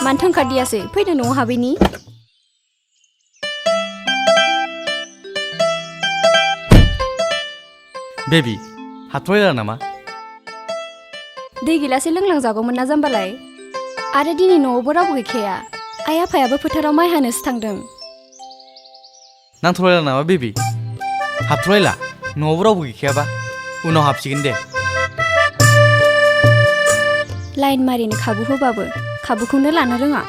मानो थोंखादियासै फैदो न'आव हाबैनि बेबी हाथ'लायला नामा दै गिलासे लोंलांजागौमोन ना जाम्बालाय आरो दिनै न'आवबो रावबो गैखाया आइ आफायाबो फोथाराव माइ हानोसो थांदों नांथ'लायला नामा बेबी हाबथ'लायला न'आवबो रावबो गैखायाबा उनाव हाबसिगोन दे लाइन मारिनो खाबु होबाबो खाबुखौनो लानो रोङा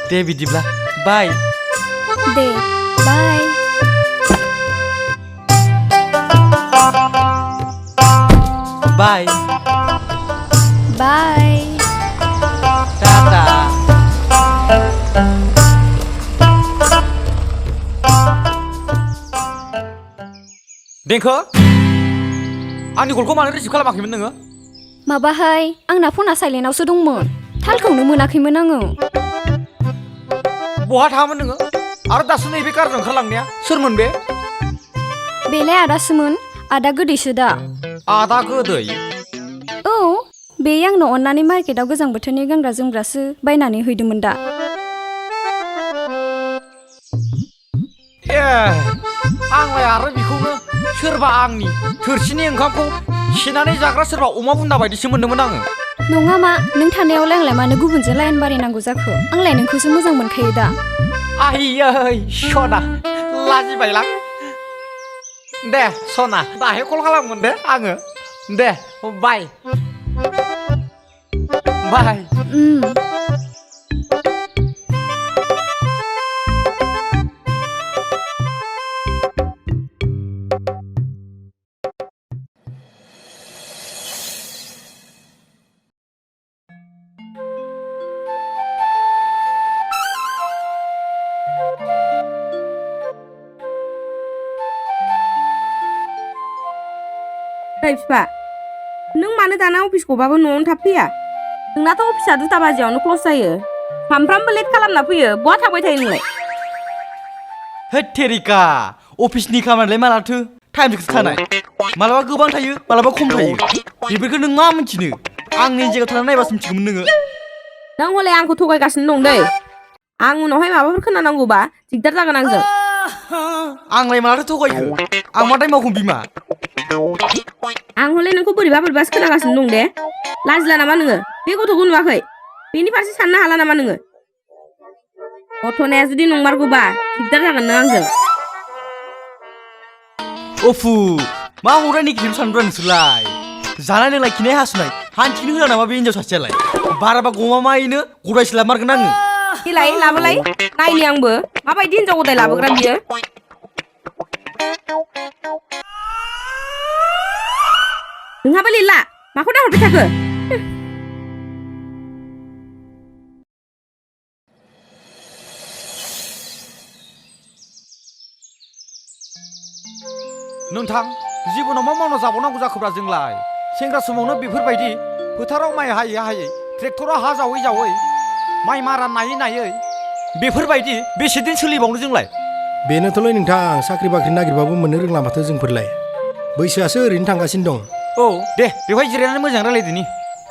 दे बिदिब्ला बाय दे बाय बाय बाय टाटा देंखो आंनि कलखौ मानो रिसिभ खालामाखैमोन नोङो माबाहाय आंना फना साइलेन्टआवसो दंमोन थालखौनो मोनाखैमोन आङो बहा थाङामोन नोङो आरो दासो नैबे कारजों ओंखारलांनाया सोरमोन बे बेलाय आदासोमोन आदा गोदैसो दा आदा गोदै औ बे आंनो अननानै मार्केटाव गोजां बोथोरनि गानग्रा जोमग्रासो बायनानै हैदोंमोन दा ए आंलाय आरो बेखौनो सोरबा आंनि थोरसिनि ओंखामखौ खिनानै जाग्रा सोरबा अमा बुन्दा बायदिसो मोन्दोंमोन आङो नङा मा नों थानायावलाय आंलाय मानो गुबुनजों लाइन बारायनांगौ जाखो आंलाय नोंखौसो मोजां मोनखायो दा आयै सना लाजिबायलां दे सना दाहाय कल खालामगोन दे आङो दे बाय बाय बिफा नों मानो दाना अफिसखौबाबो न'आवनो थाब फैया नोंनाथ' अफिसा 2टा बाजियावनो क्ल'ज जायो सामफ्रामबो लेट खालामना फैयो बहा थाबाय थायो नोंलाय हैद तेरिका अफिसनि खामानियालाय मालाथो टाइमजोंसो थानाय मालाबा गोबां थायो मालाबा खम थायो बेफोरखौ नों मा मिथिनो आंनि जायगायाव थानानै नायबासो मिथिगौमोन नोङो नों हले आंखौ थगायगासिनो दं दै आं उनावहाय माबाफोर खोनानांगौबा दिगदार जागोन आंजों आंलाय मालाथो थगायखो आं मा टाइमाव बिमा आं हले नोंखौ बोरैबासो खोनागासिनो दं दे लाजिला नामा नोङो बे गथ'खौ नुवाखै बेनि फारसे साननो हाला नामा नोङो गथ'नाया जुदि नंमारगौबा दिगदार जागोन नों आंजों अफु मा हरनाय नेगेटिभ सानब्रा नोंसोरलाय जानाय लोंनाय खिनाय हासुनाय हान्थिनो होआ नामा बे हिनजाव सासेयालाय बाराबा गमामायैनो गदायसो लामारगोन आङो देलाय लाबोलाय नायनि आंबो माबायदि हिनजाव गदाय लाबोग्रा बियो नोंहाबो लिरला माखौ दाहरबाय थाखो नोंथां जिबनाव मा मावना जाबावनांगौ जाखोब्रा जोंलाय सेंग्रा समावनो बेफोरबायदि फोथाराव माइ हायै हायै ट्रेक्टराव हा जावै जावै माइ मारा नायै नायै बेफोरबायदि बेसे दिन सोलिबावनो जोंलाय बेनोथ'लै नोंथां साख्रि बाख्रि नागिरबाबो मोननो रोंला माथो जोंफोरलाय बैसोआसो ओरैनो थांगासिनो दं औ दे बेवहाय जिरायनानै मोजां रायलायदोनि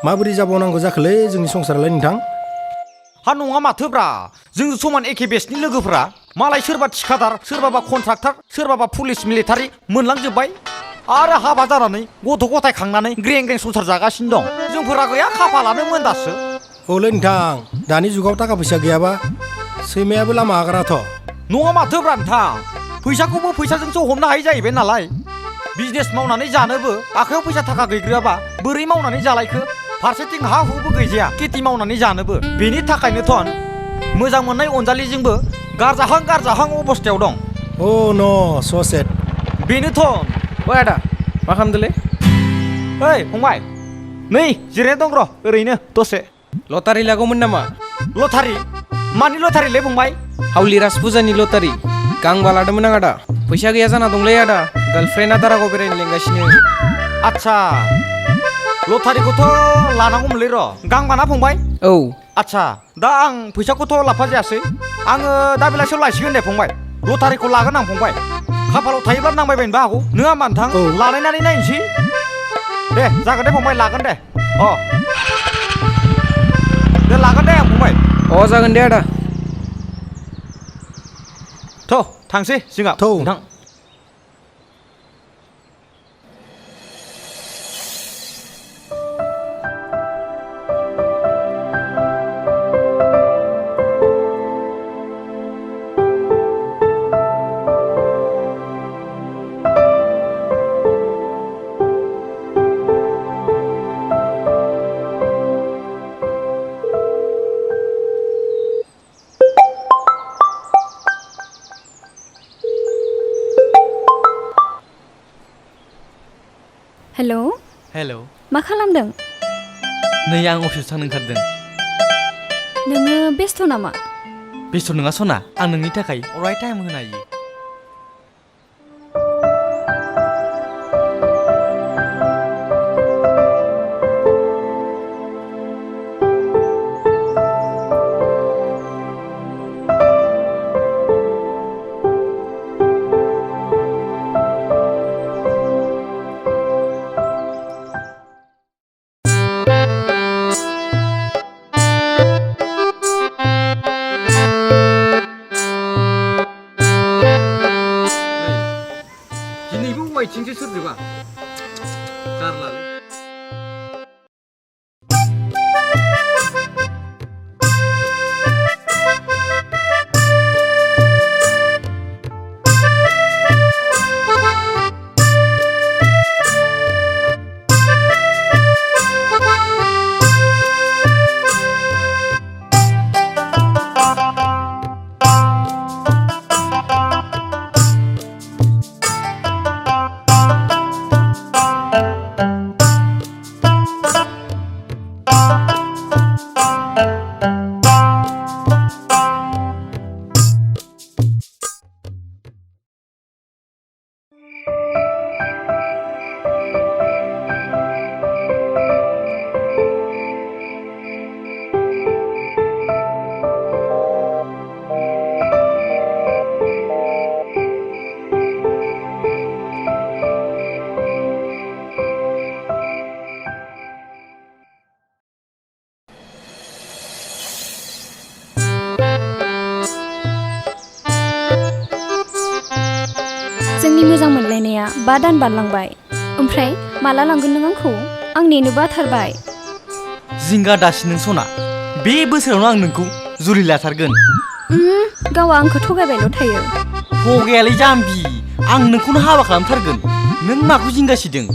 माबोरै जाबावनांगौ जाखोलै जोंनि संसारालाय नोंथां हा नङा माथोब्रा जों समान एखे बेसनि लोगोफ्रा मालाय सोरबा थिखादार सोरबाबा कन्ट्राक्टर सोरबाबा पुलिस मिलिटारि मोनलांजोब्बाय आरो हाबा जानानै गथ' गथाय खांनानै ग्रें ग्रें संसार जागासिनो दं जोंफोरा गैया खाफालानो मोनदासो औलै नोंथां दानि जुगाव थाखा फैसा गैयाबा सैमायाबो लामा हागाराथ' नङा माथोब्रा नोंथां फैसाखौबो फैसाजोंसो हमनो हायो जाहैबाय नालाय बिजनेस मावनानै जानोबो आखायाव फैसा थाखा गैग्रोआबा बोरै मावनानै जालायखो फारसेथिं हा हुबो गैजाया खेथि मावनानै जानोबो बेनि थाखायनोथ' मोजां मोननाय अनजालिजोंबो गारजाहां अबस्थायाव दं अ न स सेट बेनोथ' ओइ आदा मा खालामदोंलै ओइ फंबाय नै जिरायना दं र' ओरैनो दसे लटारि लागौमोन नामा लटारि मानि लटारिलै फंबाय हावलि राज फुजानि लटारि गांबा लादोंमोन आं आदा फैसा गैया जाना दंलै आदा गार्लफ्रेन्डआ दारागाव बेरायनो लेंगासिनो आच्छा लटारिखौथ' लानांगौमोनलै र' गांबाना फंबाय औ आच्छा दा आं फैसाखौथ' लाफा जायासै आङो दा बेलासियाव लायसिगोन दे फंबाय लटारिखौ लागोन आं फंबाय खाफालाव थायोब्ला नांबायबायनोबो हागौ नों होमबा नोंथां लानायनानै नायनोसै दे जागोन दे फंबाय लागोन दे जागोन दे आदा थ' थांसै जोंहा थौ। नोंथां हेलौ हेलौ मा खालामदों नै आं अफिसाव थांनो ओंखारदों नोङो बेस्थ' नामा बेस्थ' नङा सना आं नोंनि थाखाय अराय टाइम होनो हायो दिनैबो वाइथिंसो सोरजोबा जारलालै जोंनि मोजां मोनलायनाया 5 दान बारलांबाय ओमफ्राय माला लांगोन नों आंखौ आं नेनो बाथारबाय जिंगा दासि नों सना बे बोसोरावनो आं नोंखौ जुलि लाथारगोन गावा आंखौ थगायबायल' थायो थगायालै जाम्बि आं नोंखौनो हाबा खालामथारगोन नों माखौ जिंगासिदों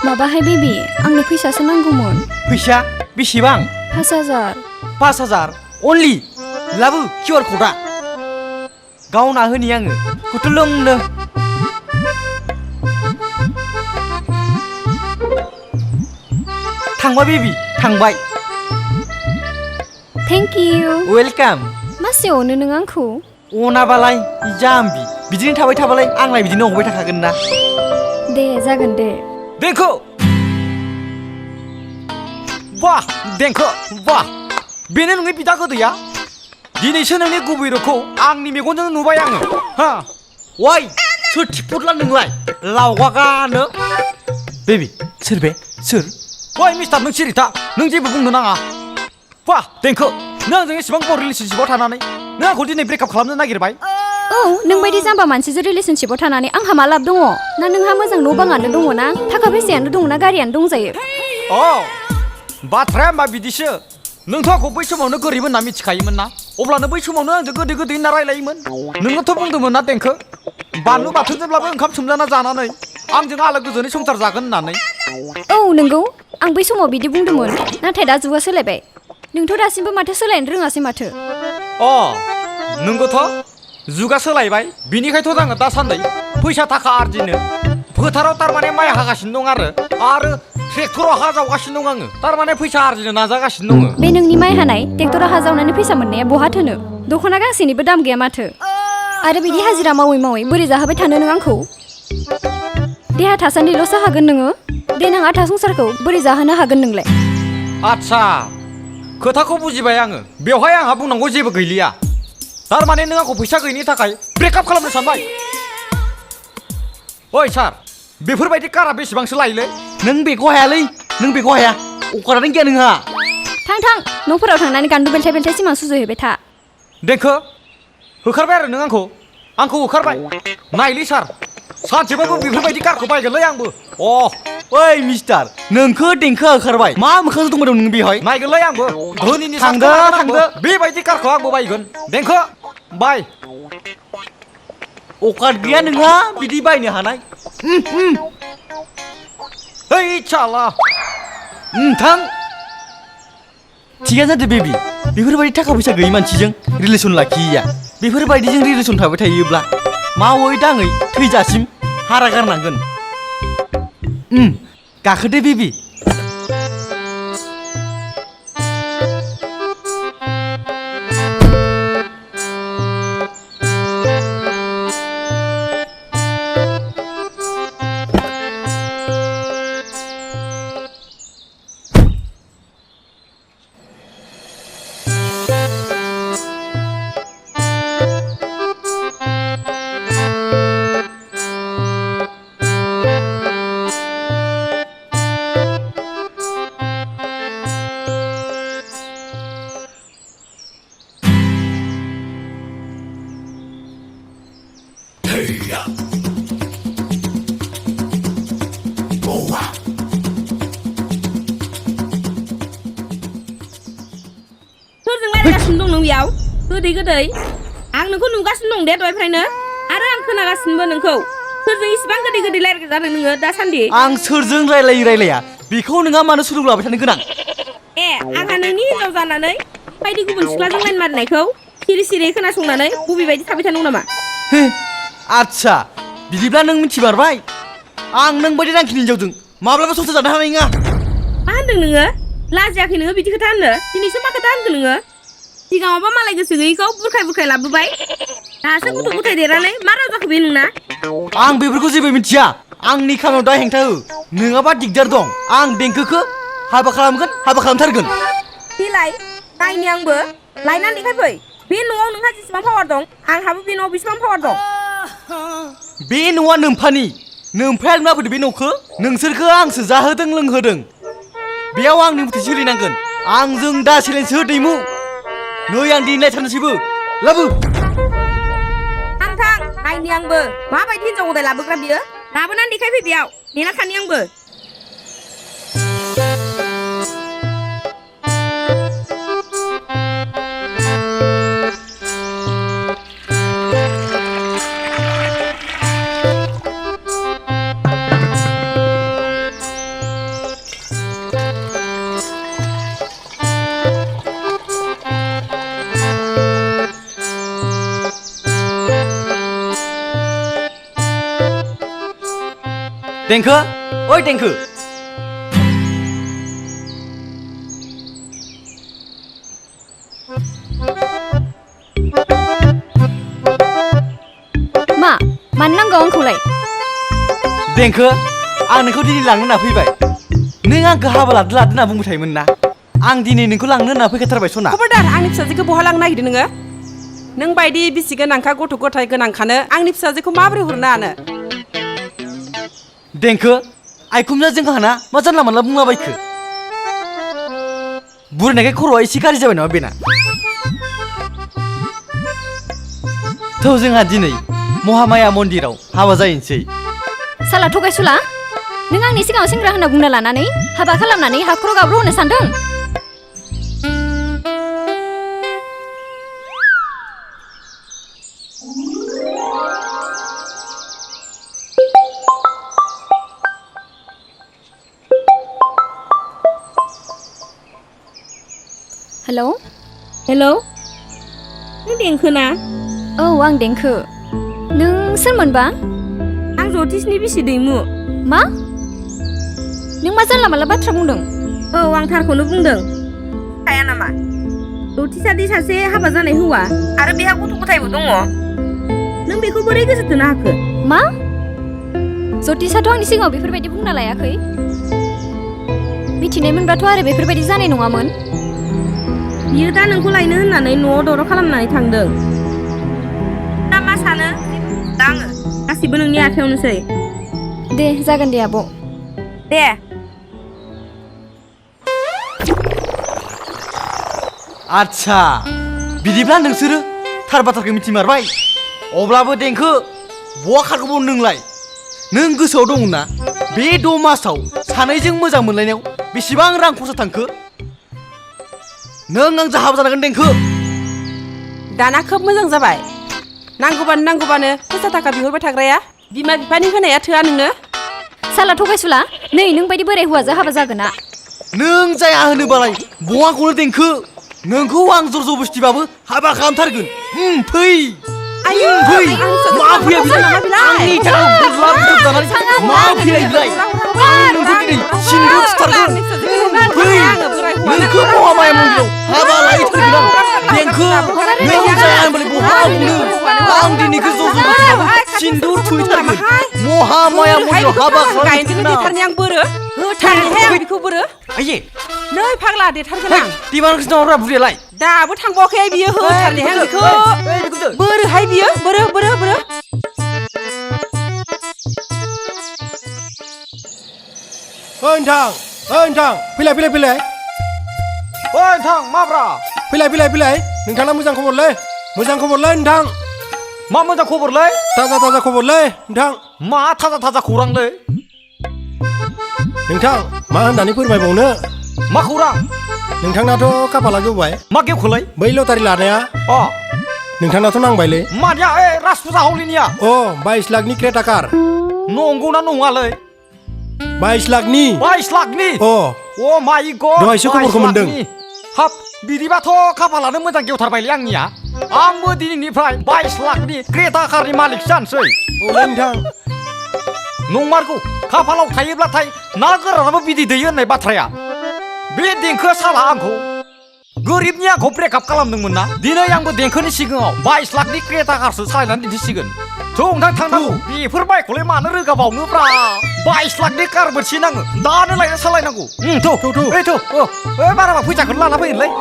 माबाहाय बेबि आंनो फैसासो नांगौमोन फैसा बेसेबां 5000 5000 अनलि लाबो QR क'डआ गावना होनि आङो कुटुलुंनो थांबाय बेबि थांबाय थेंक इउ वेलकाम मासे अनो नों आंखौ अनाबालाय जाम्बि बिदिनो थाबाय थाबालाय आंलाय बिदिनो हरबाय थाखागोन ना दे जागोन दे देंखो वाह देंखो वाह बेनो नोंनि बिदा गोदैया दिनैसो नोंनि गुबै रोखौ आंनि मेगनजों नुबाय आङो हा वाइ सोर थिफुदला नोंलाय लावगागानो बेबि सोर बे सोर ओइ मिस्टार नों सिरि था नों जेबो बुंनो नाङा वाह देंखो नों आंजों एसेबां गोबाव रिलेसनशिपआव थानानै नों आंखौ दिनै ब्रेकआप खालामनो नागिरबाय औ नोंबायदि जाम्बा मानसिजों रिलेसनशिपआव थानानै आंहा मा लाब दङ ना नोंहा मोजां न' बाङानो दङ ना थाखा फैसायानो दङ ना गारियानो दंजायो अ बाथ्राया मा बिदिसो नोंथ' आंखौ बै समावनो गोरिब होनना मिथिखायोमोन ना अब्लानो बै समावनो आंजों गोदै गोदै होनना रायलायोमोन नोङोथ' बुंदोंमोन ना देंखो बानलु बाथोनजोंब्लाबो ओंखाम सोमजाना जानानै आंजों आलो गोजोनै संसार जागोन होननानै औ नंगौ आं बै समाव बिदि बुंदोंमोन नाथाय दा जुगा सोलायबाय नोंथ' दासिमबो माथो सोलायनो रोङासै माथो अ नोंगौथ' जुगा सोलायबाय बिनिखायथ' आङो दासान्दि फैसा थाखा आरजिनो फोथाराव थारमाने माइ हागासिनो दं आरो ट्रेक्टराव हा जावगासिनो दं आङो थारमाने फैसा आरजिनो नाजागासिनो दङ बे नोंनि माइ हानाय ट्रेक्टराव हा जावनानै फैसा मोननाया बहा थोनो दख'ना गांसेनिबो दाम गैया माथो आरो बिदि हाजिरा मावै मावै बोरै जाहोबाय थानो नों आंखौ देहा थासान्दिल'सो हागोन नोङो देनां आथा संसारखौ बोरै जाहोनो हागोन नोंलाय आच्छा खोथाखौ बुजिबाय आङो बेवहाय आंहा बुंनांगौ जेबो गैलिया थारमाने नों आंखौ फैसा गैयिनि थाखाय ब्रेकआप खालामनो सानबाय ओइ सार बेफोरबायदि कारा बेसेबांसो लायोलै नों बेखौ हायालै नों बेखौ हाया अकारानो गैया नोंहा थां न'फोराव थांनानै गान्दु बेलथाय बेलथाय सिमां सुजुहैबाय था देंखो होखारबाय आरो नों आंखौ होखारबाय नायलै सार सानसेबाबो बेफोरबायदि कारखौ बायगोनलै आंबो ओइ मिस्टार नोंखो देंखोआ होखारबाय मा मोखांजों दंबाय दं नों बेवहाय नायगोनलै आंबो धोनिनि थांदो, सानखौ थांदो। बेबायदि कारखौ आंबो बायगोन देंखो बाय अकात गैया नोंहा बिदि बायनो हानाय ओइ चाला थां थिगानो जादो बेबि बेफोरबायदि थाखा फैसा गैयि मानसिजों रिलेसन लाखियैया बेफोरबायदिजों रिलेसन थाबाय थायोब्ला मावै दाङै थैजासिम हारा गारनांगोन गाखोदो बेबि सोरजों रायलायगासिनो दं नों बेयाव गोदै गोदै आं नोंखौ नुगासिनो दं दे दहायनिफ्रायनो आरो आं खोनागासिनोबो नोंखौ सोरजों इसिबां गोदै गोदै रायलायग्रा जादों नोङो दासान्दि आं सोरजों रायलाया बेखौ नोंहा मानो सुलुग लाबाय थानो गोनां आंहा नोंनि हिनजाव जानानै बायदि गुबुन सिख्लाजों लाइन मारिनायखौ सिरि सिरि खोनासंनानै बबेबायदि थाबाय थानांगौ नामा आच्छा बिदिब्ला नों मिथिबारबाय आं नों बायदि रांखिनि हिनजावजों माब्लाबा संसार जानो हानाय नङा मा होनदों नोङो लाजियाखै नोङो बिदि खोथा होननो दिनैसो मा खोथा होनखो नोङो सिगाङावबा मालाय गोसो गैयैखौ बुरखाय बुरखाय लाबोबाय दासो गथ' गथाय देरनानै मा राव जाखो बे नोंना आं बेफोरखौ जेबो मिथिया आंनि खामानियाव दा हेंथा हो नोङाबा दिगदार दं आं देंखोखौ हाबा खालामथारगोन बिलाय नायनि आंबो लायनानै देखायफै बे न'आव नोंहा जेसेबां पावार दं आंहाबो बे न'आव बेसेबां पावार दं बे न'आ नोम्फानि नोम्फाया नुवाफैदो बे न'खौ नोंसोरखौ आंसो जाहोदों लोंहोदों बेयाव आंनि मथे सोलिनांगोन आंजों दा सोलिनोसो दैमु नै आं दिनै नायथारनोसैबो लाबो थां नायनि आंबो माबायदि हिनजाव गदाय लाबोग्रा बियो लाबोनानै देखायफै बेयाव नेना थानि आंबो देंखो ओइ देंखो मानो नांगौ आंखौलाय देंखो आं नोंखौ दिनै लांनो होनना फैबाय नों आंखौ हाबा लादो होनना बुंबाय थायोमोन ना आं दिनै नोंखौ लांनो होनना फैखाथारबाय सना खबरदार आंनि फिसाजोखौ बहा लांनो नागिरदों नोङो नों बायदि बिसि गोनांखा गथ' गथाय गोनांखानो आंनि फिसाजोखौ माबोरै हरनो हानो देंखो आइखुमजा जोंखौ हाना मा जानला मोनला बुंलाबायखो बुरैनायखाय खर'आ एसे गाज्रि जाबाय नामा बेना थ' जोंहा दिनै महामाया मन्दिराव हाबा जाहैनोसै साला थगायसुला नों आंनि सिगाङाव सेंग्रा होनना बुंना लानानै हाबा खालामनानै हाखर गाब्र' होनो सानदों हेलौ हेलौ नों देंखो ना औ आं देंखो नों सोरमोनबा आं जतिसनि बिसि दैमु मा नों मा जानला मानला बाथ्रा बुंदों औ आं थारखौनो बुंदों हाया नामा जतिसादि सासे हाबा जानाय हौवा आरो बेहा गथ' गथायबो दङ नों बेखौ बोरै गोसो थोनो हाखो मा जतिसाथ' आंनि सिगाङाव बेफोरबायदि बुंना लायाखै मिथिनाय मोनबाथ' आरो बेफोरबायदि जानाय नङामोन बियो दा नोंखौ लायनो होननानै न'आव दावराव खालामनानै थांदों दा मा सानो दा आङो गासिबो नोंनि आखायावनोसै दे जागोन दे आब' दे आच्छा बिदिब्ला नोंसोरो थार बाथ्राखौ मिथिमारबाय अब्लाबो देंखो बहा खारगौमोन नोंलाय नों गोसोआव दंना बे 6 मासाव सानैजों मोजां मोनलायनायाव बेसेबां रां खरसा थांखो नों आंजों हाबा जानांगोन देंखो दाना खोब मोजां जाबाय नांगौबानो फैसा थाखा बिहरबाय थाग्राया बिमा बिफानि होनाया थोआ नोंनो साला थगायसुला नै नों बायदि बोराय हौवाजों हाबा जागोन ना नों जाया होनोबालाय बहा गनो देंखो नोंखौ आं जर जबस्तिबाबो हाबा खालामथारगोन फै आयौ फै मा फैया बिलाय आंनि थाखाय बुरला बुरला जानानै मा फैया बिलाय आं नोंखौ दिनै सिन्दुर थुथारगोन फै नोंखौ महामाया मन्दिराव हाबा लायथारगोन आं देंखो नों जाया होनबालाय बहा गनो आं दिनैखौ जर जबस्तिबाबो सिन्दुर थुहैथारगोन महामाया मन्दिराव हाबा गायनोखौ खालामथारगोन देथारनि आं बोरो होथारनिहाय आं बेखौ बोरो आइये नै फाग्ला देथारगोन आं दिमाग खिन्थाहरग्रा बुरियालाय दाबो थांबावाखै बियो होथारनिहाय आं बेखौ बोरोहाय बियो बोरो ओइ नोंथां फैलाय ओइ नोंथां माब्रा फैलाय नोंथाङा मोजां खबरलै नोंथां मा मोजां खबरलै ताजा खबरलै नोंथां मा थाजा खौरांलै नोंथां मा होननानै फोरमायबावनो मा खौरां नोंथांनाथ' खाफाला गेवबाय मा गेवखोलै बै लटारि लानाया अ नोंथांनाथ' नांबायलै मानिया राजपुजा हावलिनिया 22 लाखनि क्रेटा कार नंगौना नङालै 22 लाखनि 22 लाखनि अ माय गड दहायसो खबरखौ मोनदों। हाब बिदिबाथ' खाफालानो मोजां गेवथारबायलै आंनिया आंबो दिनैनिफ्राय 22 लाखनि क्रेटा कारनि मालिक जानोसै नोंथां नंमारगौ खाफालाव थायोब्लाथाय ना गोरानाबो बिदै दैयो होननाय बाथ्राया बे देंखोआ साला आंखौ गोरिबनि आंखौ ब्रेकआप खालामदोंमोन ना दिनै आंबो देंखोनि सिगाङाव 22 लाखनि क्रेटा कारसो सालायनानै दिन्थिसिगोन थ' नोंथां थांनांगौ बेफोर बाइकखौलाय मानो रोगाबावनोब्रा 22 लाखनि कार बोरसि नाङो दानो लायना सालायनांगौ बाराबा फैसाखौनो लाना फैनोलै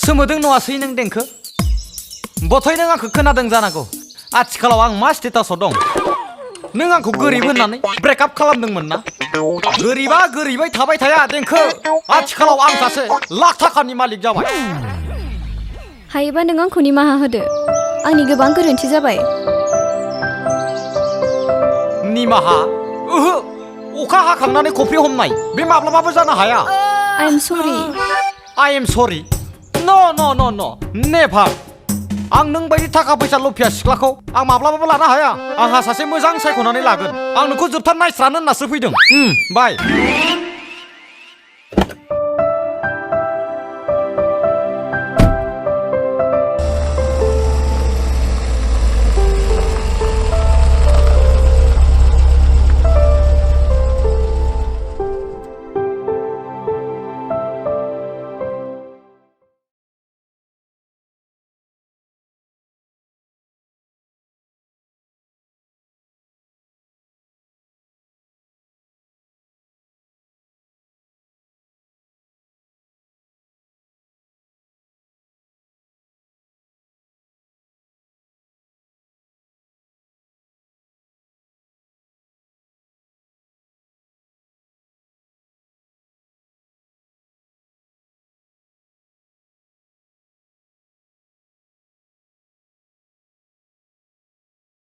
सोमोदों नङासै नों देंखो बथाय नों आंखौ खोनादों जानांगौ आथिखालाव आं मा स्टेटासआव दं नों आंखौ गोरिब होननानै ब्रेकआप खालामदोंमोन ना गोरिबा गोरिबै थाबाय थाया देंखो आथिखालाव आं सासे लाख थाखानि मालिक जाबाय हायोबा नों आंखौ निमाहा होदो आंनि गोबां गोरोन्थि जाबाय निमाहा ओहो अखा हाखांनानै खफ्रि हमनाय बे माब्लाबाबो जानो हाया आइ एम सरि न नेभार आं नों बायदि थाखा फैसा लफिया सिख्लाखौ आं माब्लाबाबो लानो हाया आंहा सासे मोजां सायख'नानै लागोन आं नोंखौ जोबथार नायस्रानो होननासो फैदों बाय